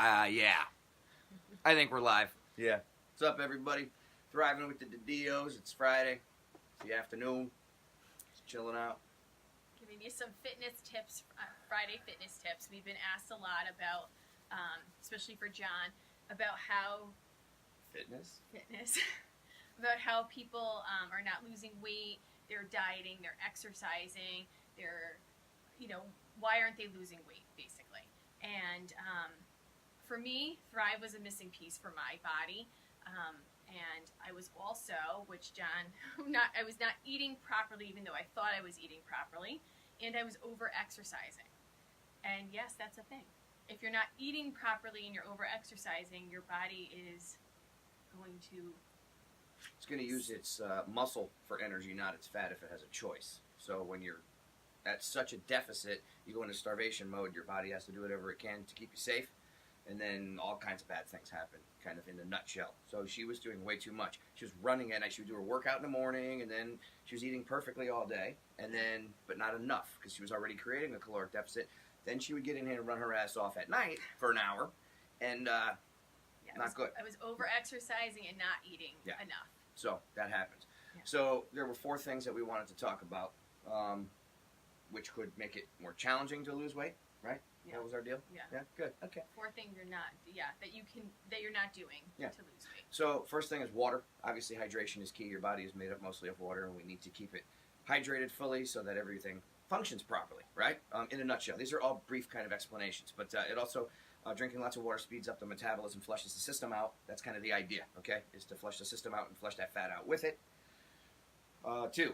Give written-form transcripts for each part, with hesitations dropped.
Yeah. I think we're live. Yeah. What's up, everybody? Thriving with the Dios. It's Friday. It's the afternoon. Just chilling out. Giving you some fitness tips, Friday fitness tips. We've been asked a lot about, especially for John, about how... Fitness? About how people are not losing weight, they're dieting, they're exercising, they're, why aren't they losing weight, basically? And for me, Thrive was a missing piece for my body. And I was also, which John, I was not eating properly, even though I thought I was eating properly, and I was over-exercising. And yes, that's a thing. If you're not eating properly and you're over-exercising, your body is going to... It's going to use its muscle for energy, not its fat, if it has a choice. So when you're at such a deficit, you go into starvation mode, your body has to do whatever it can to keep you safe, and then all kinds of bad things happen, kind of in a nutshell. So she was doing way too much. She was running at night. She would do her workout in the morning, and then she was eating perfectly all day, and then, but not enough, because she was already creating a caloric deficit. Then she would get in here and run her ass off at night for an hour, and not good. I was over-exercising and not eating enough. So that happens. Yeah. So there were 4 things that we wanted to talk about, which could make it more challenging to lose weight, right? Yeah. That was our deal? Yeah. Yeah, good, okay. 4 things you're not, that you're not doing to lose weight. So first thing is water. Obviously hydration is key. Your body is made up mostly of water, and we need to keep it hydrated fully so that everything functions properly, right? In a nutshell. These are all brief kind of explanations, but it also, drinking lots of water speeds up the metabolism, flushes the system out. That's kind of the idea, okay, is to flush the system out and flush that fat out with it. 2,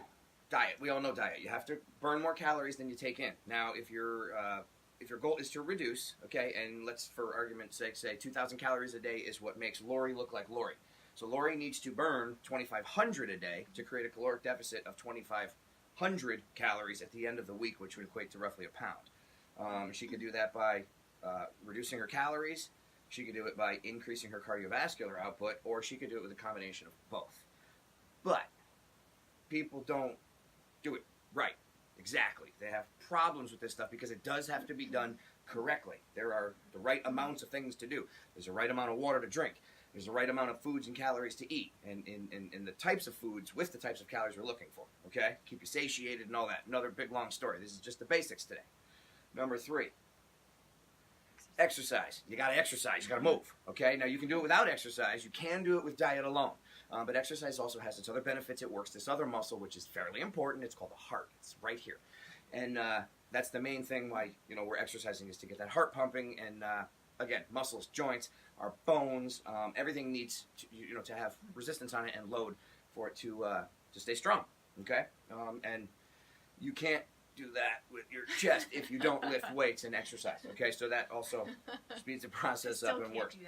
diet. We all know diet. You have to burn more calories than you take in. Now, if your goal is to reduce, okay, and let's, for argument's sake, say 2,000 calories a day is what makes Lori look like Lori. So Lori needs to burn 2,500 a day to create a caloric deficit of 2,500 calories at the end of the week, which would equate to roughly a pound. She could do that by reducing her calories. She could do it by increasing her cardiovascular output, or she could do it with a combination of both. But people don't do it right. Exactly. They have problems with this stuff because it does have to be done correctly. There are the right amounts of things to do. There's a right amount of water to drink. There's the right amount of foods and calories to eat, and the types of foods with the types of calories we're looking for, okay? Keep you satiated and all that. Another big, long story. This is just the basics today. Number 3, exercise. You got to exercise. You got to move, okay? Now, you can do it without exercise. You can do it with diet alone. But exercise also has its other benefits. It works this other muscle, which is fairly important. It's called the heart. It's right here. And that's the main thing why we're exercising, is to get that heart pumping. And again, muscles, joints, our bones, everything needs to have resistance on it and load for it to stay strong. Okay, and you can't do that with your chest if you don't lift weights and exercise. Okay, so that also speeds the process up and works.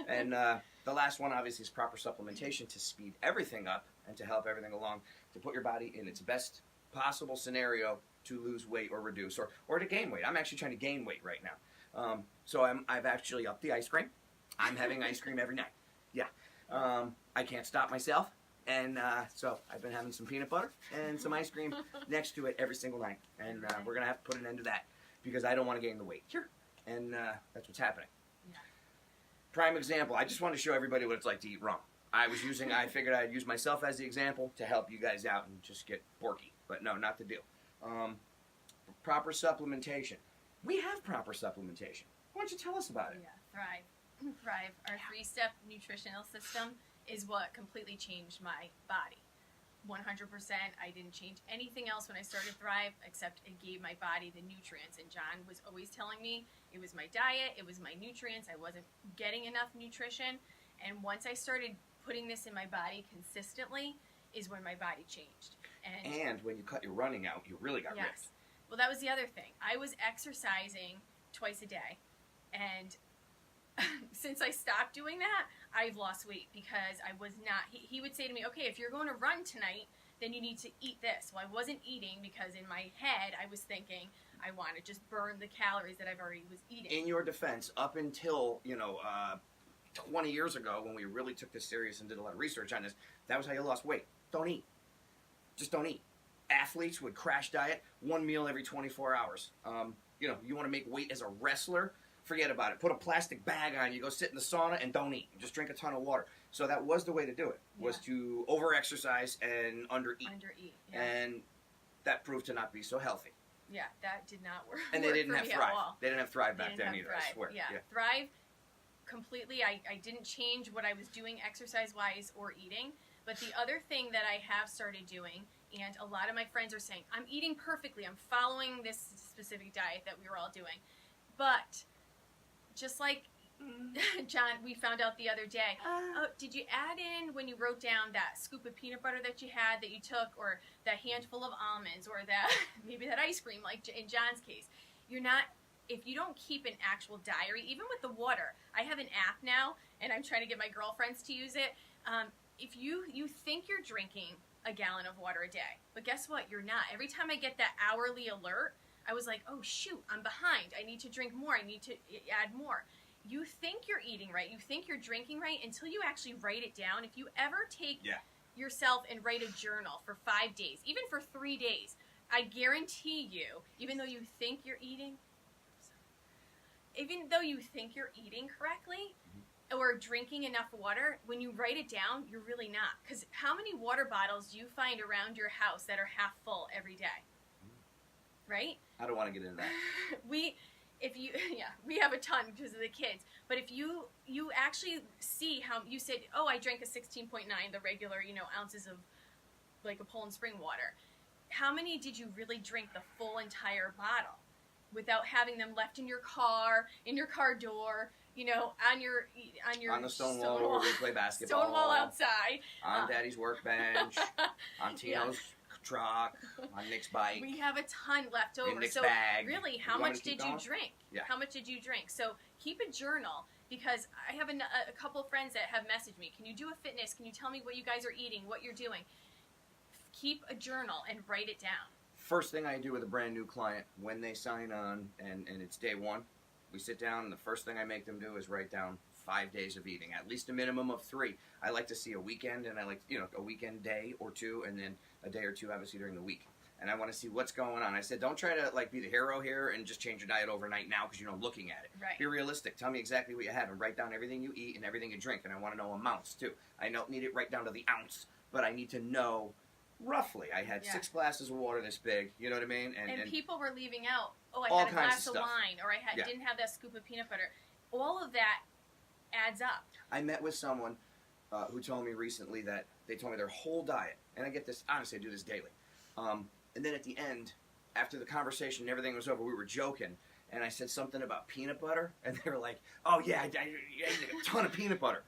And the last one, obviously, is proper supplementation to speed everything up and to help everything along, to put your body in its best possible scenario to lose weight or reduce or to gain weight. I'm actually trying to gain weight right now. So I've actually upped the ice cream. I'm having ice cream every night. Yeah. I can't stop myself. And so I've been having some peanut butter and some ice cream next to it every single night. And we're going to have to put an end to that because I don't want to gain the weight. Sure. And that's what's happening. Yeah. Prime example, I just want to show everybody what it's like to eat wrong. I figured I'd use myself as the example to help you guys out and just get borky. But no, not the deal. Proper supplementation. We have proper supplementation. Why don't you tell us about it? Yeah, Thrive. Our 3-step nutritional system is what completely changed my body. 100%. I didn't change anything else when I started Thrive, except it gave my body the nutrients. And John was always telling me it was my diet, it was my nutrients, I wasn't getting enough nutrition. And once I started putting this in my body consistently is when my body changed. And when you cut your running out, you really got ripped. Well, that was the other thing. I was exercising twice a day, and since I stopped doing that, I've lost weight because I was not, he would say to me, okay, if you're going to run tonight, then you need to eat this. Well, I wasn't eating because in my head I was thinking I want to just burn the calories that I've already was eating. In your defense, up until, 20 years ago when we really took this serious and did a lot of research on this, that was how you lost weight. Don't eat. Just don't eat. Athletes would crash diet, one meal every 24 hours. You want to make weight as a wrestler, forget about it. Put a plastic bag on. You go sit in the sauna and don't eat. Just drink a ton of water. So that was the way to do it, was to over-exercise and under-eat. Under-eat, yeah. And that proved to not be so healthy. Yeah, that did not work. And they didn't have Thrive. They didn't have Thrive They back didn't then have either, Thrive. I swear. Yeah. Thrive, completely, I didn't change what I was doing exercise-wise or eating. But the other thing that I have started doing, and a lot of my friends are saying, I'm eating perfectly, I'm following this specific diet that we were all doing. But, just like John, we found out the other day, did you add in, when you wrote down that scoop of peanut butter that you had, that you took, or that handful of almonds, or that, maybe that ice cream, like in John's case, you're not, if you don't keep an actual diary, even with the water, I have an app now, and I'm trying to get my girlfriends to use it. If you think you're drinking a gallon of water a day, but guess what? You're not. Every time I get that hourly alert, I was like, oh shoot, I'm behind. I need to drink more. I need to add more. You think you're eating right. You think you're drinking right until you actually write it down. If you ever take yourself and write a journal for 5 days, even for 3 days, I guarantee you, even though you think you're eating correctly, or drinking enough water, when you write it down, you're really not. Because how many water bottles do you find around your house that are half full every day? Right? I don't want to get into that. We have a ton because of the kids. But if you actually see how, you said, oh, I drank a 16.9, the regular, ounces of like a Poland Spring water. How many did you really drink the full entire bottle without having them left in your car door, on the stone wall where we play basketball. Stonewall outside. On Daddy's workbench. On Tino's truck. On Nick's bike. We have a ton left over. In Nick's so bag. really, how much did you drink? Yeah. How much did you drink? So keep a journal, because I have a couple of friends that have messaged me. Can you do a fitness? Can you tell me what you guys are eating, what you're doing? Keep a journal and write it down. First thing I do with a brand new client when they sign on, and it's day one, we sit down, and the first thing I make them do is write down 5 days of eating, at least a minimum of 3. I like to see a weekend, and I like, a weekend day or two, and then a day or two, obviously, during the week. And I want to see what's going on. I said, don't try to, be the hero here and just change your diet overnight now because, looking at it. Right. Be realistic. Tell me exactly what you have, and write down everything you eat and everything you drink, and I want to know amounts, too. I don't need it right down to the ounce, but I need to know roughly. I had 6 glasses of water this big, you know what I mean? And people were leaving out, I all had a glass of of wine, or I didn't have that scoop of peanut butter. All of that adds up. I met with someone who told me recently that they told me their whole diet, and I get this, honestly, I do this daily. And then at the end, after the conversation and everything was over, we were joking, and I said something about peanut butter, and they were like, oh yeah, I ate a ton of peanut butter.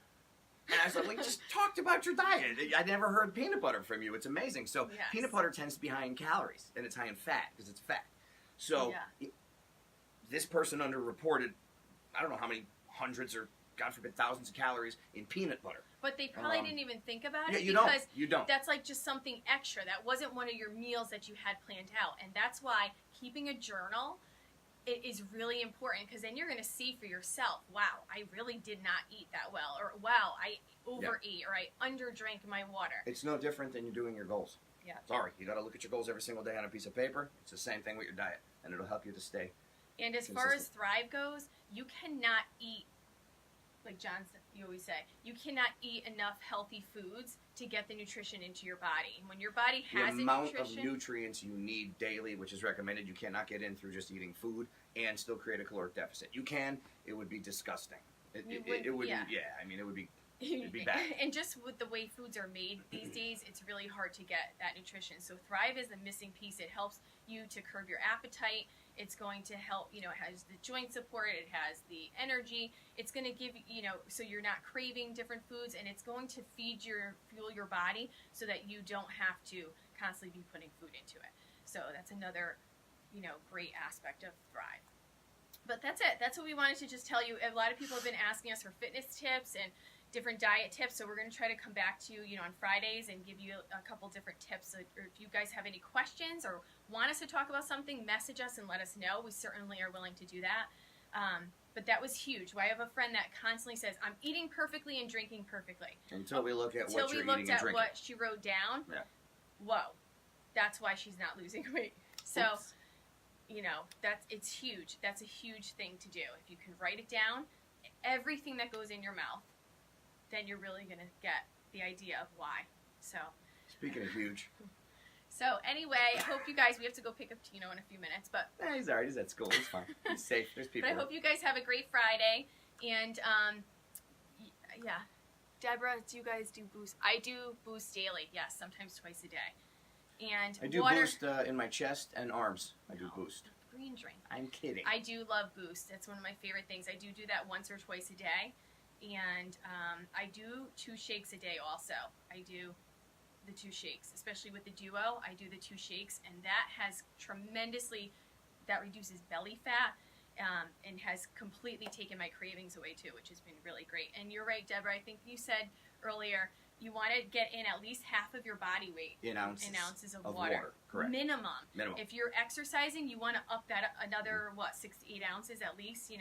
And I was like, we just talked about your diet. I never heard peanut butter from you. It's amazing. So peanut butter tends to be high in calories, and it's high in fat because it's fat. So this person underreported, I don't know how many hundreds or, God forbid, thousands of calories in peanut butter. But they probably didn't even think about it. You don't. That's like just something extra. That wasn't one of your meals that you had planned out. And that's why keeping a journal is really important, because then you're going to see for yourself, wow, I really did not eat that well, or wow, I overate, or I underdrank my water. It's no different than you're doing your goals. Yeah. Sorry, you got to look at your goals every single day on a piece of paper. It's the same thing with your diet, and it'll help you to stay And as far as Thrive goes, you cannot eat, like John, you always say, you cannot eat enough healthy foods to get the nutrition into your body. And when your body has the amount of nutrients you need daily, which is recommended, you cannot get in through just eating food and still create a caloric deficit. You can. It would be disgusting. It would. Yeah. I mean, it would be. It'd be bad. And just with the way foods are made these days, it's really hard to get that nutrition. So Thrive is the missing piece. It helps you to curb your appetite. It's going to help, it has the joint support, it has the energy. It's going to give, so you're not craving different foods, and it's going to fuel your body so that you don't have to constantly be putting food into it. So that's another, great aspect of Thrive. But that's it. That's what we wanted to just tell you. A lot of people have been asking us for fitness tips and different diet tips, so we're going to try to come back to you, on Fridays and give you a couple different tips. Or if you guys have any questions or want us to talk about something, message us and let us know. We certainly are willing to do that. But that was huge. I have a friend that constantly says, I'm eating perfectly and drinking perfectly. Until we look at what you're eating and drinking. Until we looked at what she wrote down. Yeah. Whoa. That's why she's not losing weight. So, it's huge. That's a huge thing to do. If you can write it down, everything that goes in your mouth, then you're really going to get the idea of why. So, Speaking of huge. So anyway, I hope you guys, we have to go pick up Tino in a few minutes, but He's alright, he's at school, he's fine. He's safe, there's people. But I hope you guys have a great Friday, and yeah. Deborah, do you guys do Boost? I do Boost daily, yes, sometimes twice a day. And I do water, Boost in my chest and arms. I do Boost. Green drink. I'm kidding. I do love Boost. That's one of my favorite things. I do that once or twice a day, and I do 2 shakes a day also. I do the 2 shakes, especially with the duo. I do the 2 shakes, and that reduces belly fat and has completely taken my cravings away too, which has been really great. And you're right, Deborah, I think you said earlier you want to get in at least half of your body weight in ounces of water. Correct. Minimum. If you're exercising, you want to up that another 6 to 8 ounces at least, you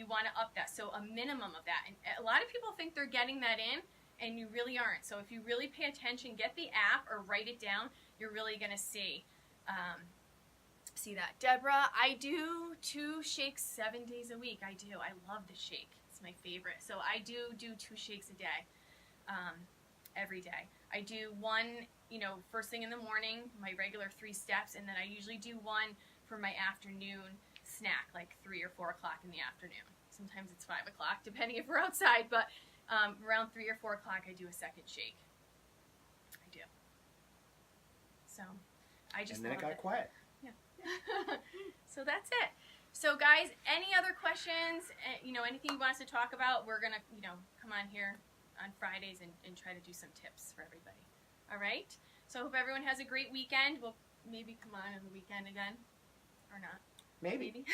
want to up that. So a minimum of that. And a lot of people think they're getting that in, and you really aren't. So if you really pay attention, get the app or write it down, you're really going to see that. Deborah, I do 2 shakes 7 days a week. I do. I love the shake. It's my favorite. So I do 2 shakes a day, every day. I do 1, first thing in the morning, my regular 3 steps, and then I usually do 1 for my afternoon snack, like 3 or 4 o'clock in the afternoon. Sometimes it's 5 o'clock, depending if we're outside, but around 3 or 4 o'clock, I do a second shake. I do. So, I just And then it got quiet. Yeah. So that's it. So guys, any other questions? Anything you want us to talk about? We're gonna, come on here on Fridays and try to do some tips for everybody. All right. So I hope everyone has a great weekend. We'll maybe come on the weekend again, or not. Maybe.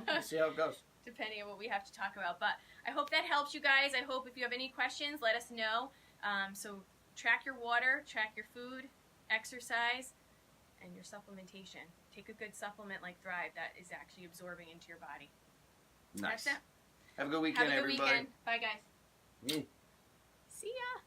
We'll see how it goes. Depending on what we have to talk about. But I hope that helps you guys. I hope if you have any questions, let us know. So track your water, track your food, exercise, and your supplementation. Take a good supplement like Thrive that is actually absorbing into your body. Nice. That's it. Have a good weekend, Have a good everybody. weekend. Bye, guys. See ya.